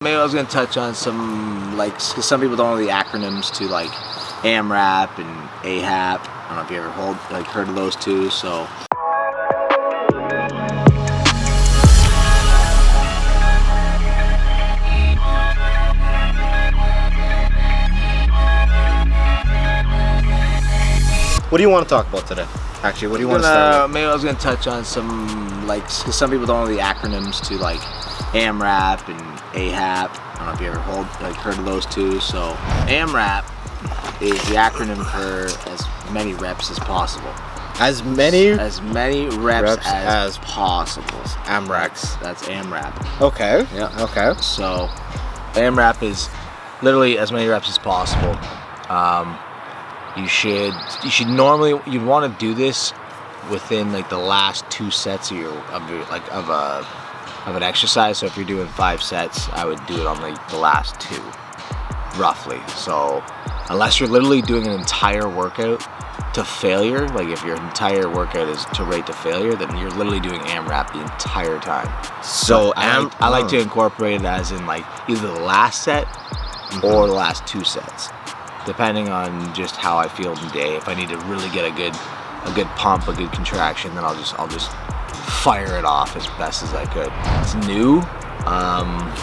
Maybe I was going to touch on some, cause some people don't know the acronyms to like AMRAP and AHAP. I don't know if you ever heard of those two, so. What do you want to talk about today? Actually, what do you want to start with? Maybe I was going to touch on some, cause some people don't know the acronyms to like AMRAP and AHAP. I don't know if you ever heard of those two, so. AMRAP is the acronym for as many reps as possible. As many reps as possible. AMRAP. That's AMRAP. Okay. Yeah. Okay. So AMRAP is literally as many reps as possible. You'd want to do this within like the last 2 sets of an exercise. So if you're doing 5 sets, I would do it on like the last 2, roughly. So unless you're literally doing an entire workout to failure, like if your entire workout is to rate to failure, then you're literally doing AMRAP the entire time. So I like to incorporate it as in like either the last set or the last 2 sets, depending on just how I feel in the day. If I need to really get a good pump, a good contraction, then I'll just fire it off as best as I could. It's new.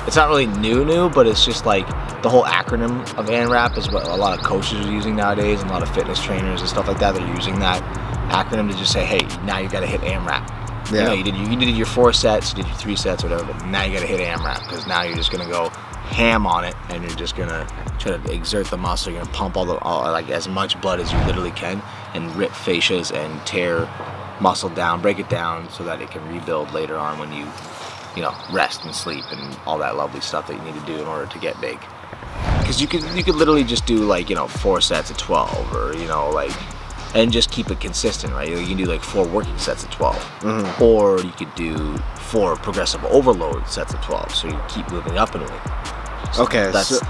It's not really new, but it's just like the whole acronym of AMRAP is what a lot of coaches are using nowadays, and a lot of fitness trainers and stuff like that are using that acronym to just say, hey, now you got to hit AMRAP. Yeah. You did your 4 sets, you did your 3 sets, whatever, but now you got to hit AMRAP, because now you're just gonna go ham on it, and you're just gonna try to exert the muscle. You're gonna pump like as much blood as you literally can, and rip fascias and tear muscle down, break it down so that it can rebuild later on when you rest and sleep and all that lovely stuff that you need to do in order to get big. Because you could literally just do 4 sets of 12, or and just keep it consistent, right? You can do 4 working sets of 12, or you could do 4 progressive overload sets of 12, so you keep moving up in weight. So okay, that's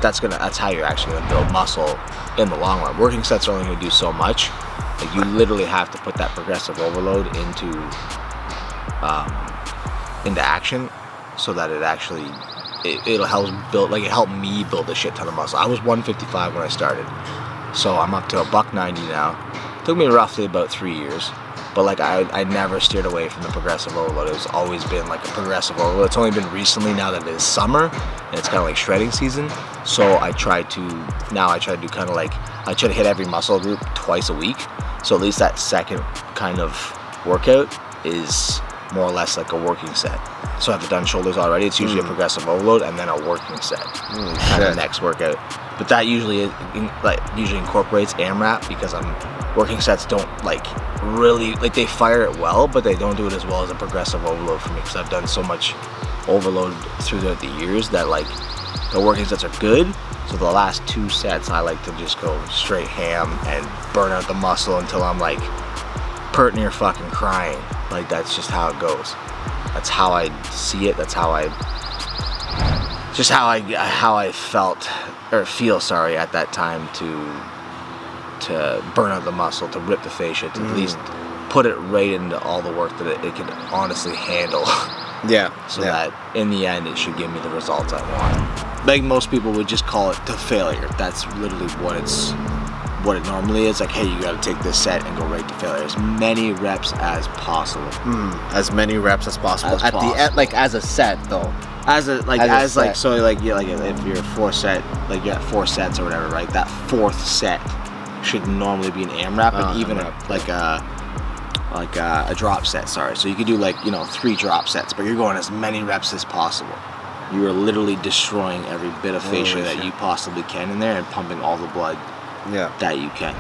how you're actually gonna build muscle in the long run. Working sets are only gonna do so much. Like, you literally have to put that progressive overload into action, so that it'll help build, it helped me build a shit ton of muscle. I was 155 when I started, so I'm up to $190 now. Took me roughly about 3 years, but I never steered away from the progressive overload. It's always been a progressive overload. It's only been recently, now that it is summer and it's kind of like shredding season, so I try to do kind of I try to hit every muscle group twice a week, so at least that second kind of workout is more or less like a working set. So if I've done shoulders already, it's usually a progressive overload and then a working set, and the next workout. But that usually incorporates AMRAP, because working sets don't really they fire it well, but they don't do it as well as a progressive overload for me, because I've done so much overload throughout the years that the working sets are good. So the last 2 sets, I like to just go straight ham and burn out the muscle until I'm pert near fucking crying. That's just how it goes. That's how I see it. That's how I felt or feel. Sorry, at that time, to burn out the muscle, to rip the fascia, to at least put it right into all the work that it can honestly handle. Yeah. So that in the end, it should give me the results I want. Most people would just call it to failure. That's literally what it normally is. Hey, you got to take this set and go right to failure. As many reps as possible. As many reps as possible. The end, as a set though. If you're 4 set, you're at 4 sets or whatever, right? That 4th set should normally be an AMRAP, and even a drop set. Sorry, so you could do 3 drop sets, but you're going as many reps as possible. You are literally destroying every bit of fascia that you possibly can in there, and pumping all the blood that you can.